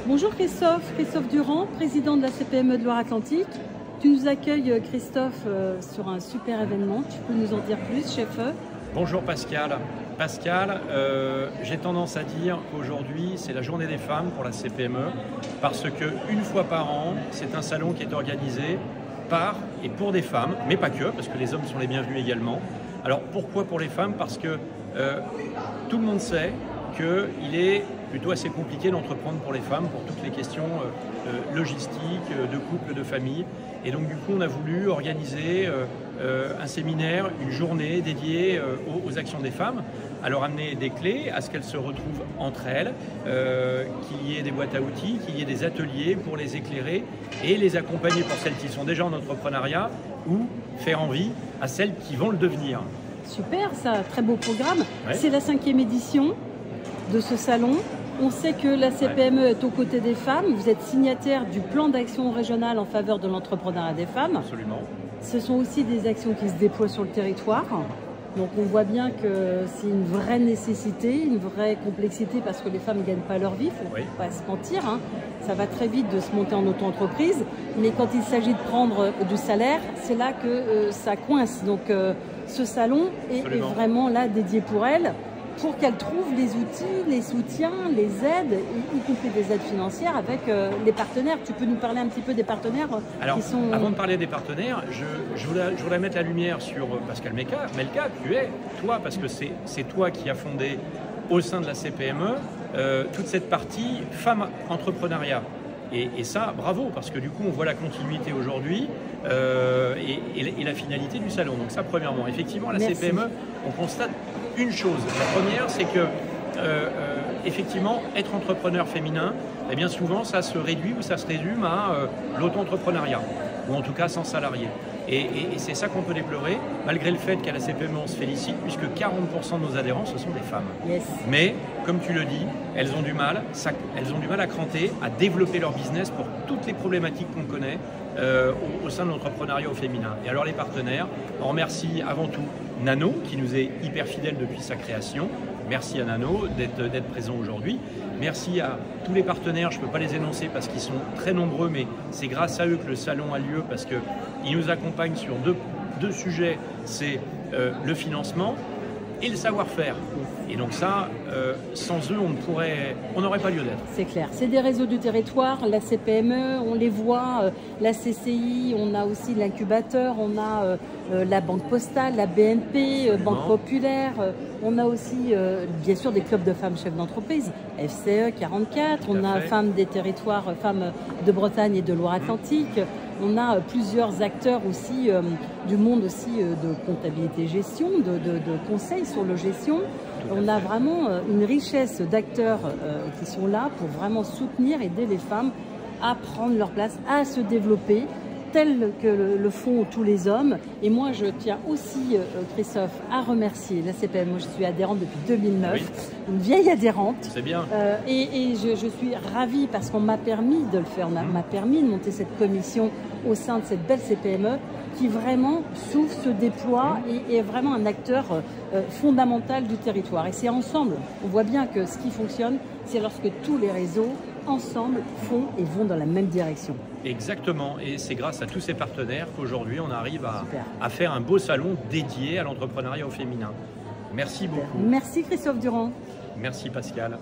Bonjour Christophe, Christophe Durand, président de la CPME de Loire-Atlantique. Tu nous accueilles Christophe sur un super événement, tu peux nous en dire plus, chef? Bonjour Pascal. Pascal, j'ai tendance à dire qu'aujourd'hui c'est la journée des femmes pour la CPME parce qu'une fois par an, c'est un salon qui est organisé par et pour des femmes, mais pas que, parce que les hommes sont les bienvenus également. Alors pourquoi pour les femmes? Parce que tout le monde sait qu'il est plutôt assez compliqué d'entreprendre pour les femmes pour toutes les questions logistiques, de couple, de famille. Et donc du coup on a voulu organiser un séminaire, une journée dédiée aux actions des femmes, à leur amener des clés, à ce qu'elles se retrouvent entre elles, qu'il y ait des boîtes à outils, qu'il y ait des ateliers pour les éclairer et les accompagner pour celles qui sont déjà en entrepreneuriat ou faire envie à celles qui vont le devenir. Super, ça, très beau programme. Ouais. C'est la 5e édition de ce salon. On sait que la CPME est aux côtés des femmes. Vous êtes signataire du plan d'action régional en faveur de l'entrepreneuriat des femmes. Absolument. Ce sont aussi des actions qui se déploient sur le territoire. Donc on voit bien que c'est une vraie nécessité, une vraie complexité parce que les femmes ne gagnent pas leur vie, il ne faut pas se mentir. Hein. Ça va très vite de se monter en auto-entreprise, mais quand il s'agit de prendre du salaire, c'est là que ça coince. Donc ce salon est vraiment là dédié pour elles, pour qu'elles trouvent les outils, les soutiens, les aides, y compris des aides financières avec les partenaires. Tu peux nous parler un petit peu des partenaires qui sont... Avant de parler des partenaires, je voudrais mettre la lumière sur Pascal Melka, tu es, toi, parce que c'est toi qui as fondé au sein de la CPME toute cette partie femmes entrepreneuriat. Et ça, bravo, parce que du coup, on voit la continuité aujourd'hui et la finalité du salon. Donc ça, premièrement, effectivement, la CPME, on constate une chose. La première, c'est que, effectivement, être entrepreneur féminin, eh bien souvent, ça se réduit ou ça se résume à l'auto-entrepreneuriat, ou en tout cas sans salarié. Et c'est ça qu'on peut déplorer, malgré le fait qu'à la CPME, on se félicite, puisque 40% de nos adhérents, ce sont des femmes. Yes. Mais, comme tu le dis, elles ont du mal à cranter, à développer leur business pour toutes les problématiques qu'on connaît au sein de l'entrepreneuriat au féminin. Et alors les partenaires, on remercie avant tout Nano, qui nous est hyper fidèle depuis sa création. Merci à Nano d'être présent aujourd'hui. Merci à tous les partenaires, je ne peux pas les énoncer parce qu'ils sont très nombreux, mais c'est grâce à eux que le salon a lieu parce qu'ils nous accompagnent sur deux sujets, c'est le financement et le savoir-faire. Et donc ça, sans eux, on n'aurait pas lieu d'être. C'est clair. C'est des réseaux du territoire, la CPME, on les voit, la CCI, on a aussi l'incubateur, on a la Banque Postale, la BNP, Banque Populaire, on a aussi bien sûr des clubs de femmes chefs d'entreprise, FCE 44, on a Femmes des territoires, Femmes de Bretagne et de Loire-Atlantique. On a plusieurs acteurs aussi du monde aussi de comptabilité gestion, de conseils sur le gestion. On a vraiment une richesse d'acteurs qui sont là pour vraiment soutenir, aider les femmes à prendre leur place, à se développer, tel que le font tous les hommes. Et moi, je tiens aussi, Christophe, à remercier la CPME. Moi, je suis adhérente depuis 2009, une vieille adhérente. C'est bien. Et je suis ravie parce qu'on m'a permis de le faire. On m'a permis de monter cette commission au sein de cette belle CPME qui vraiment s'ouvre, se déploie et est vraiment un acteur fondamental du territoire. Et c'est ensemble. On voit bien que ce qui fonctionne, c'est lorsque tous les réseaux, ensemble, font et vont dans la même direction. Exactement. Et c'est grâce à tous ces partenaires qu'aujourd'hui, on arrive à faire un beau salon dédié à l'entrepreneuriat au féminin. Merci beaucoup. Merci Christophe Durand. Merci Pascal.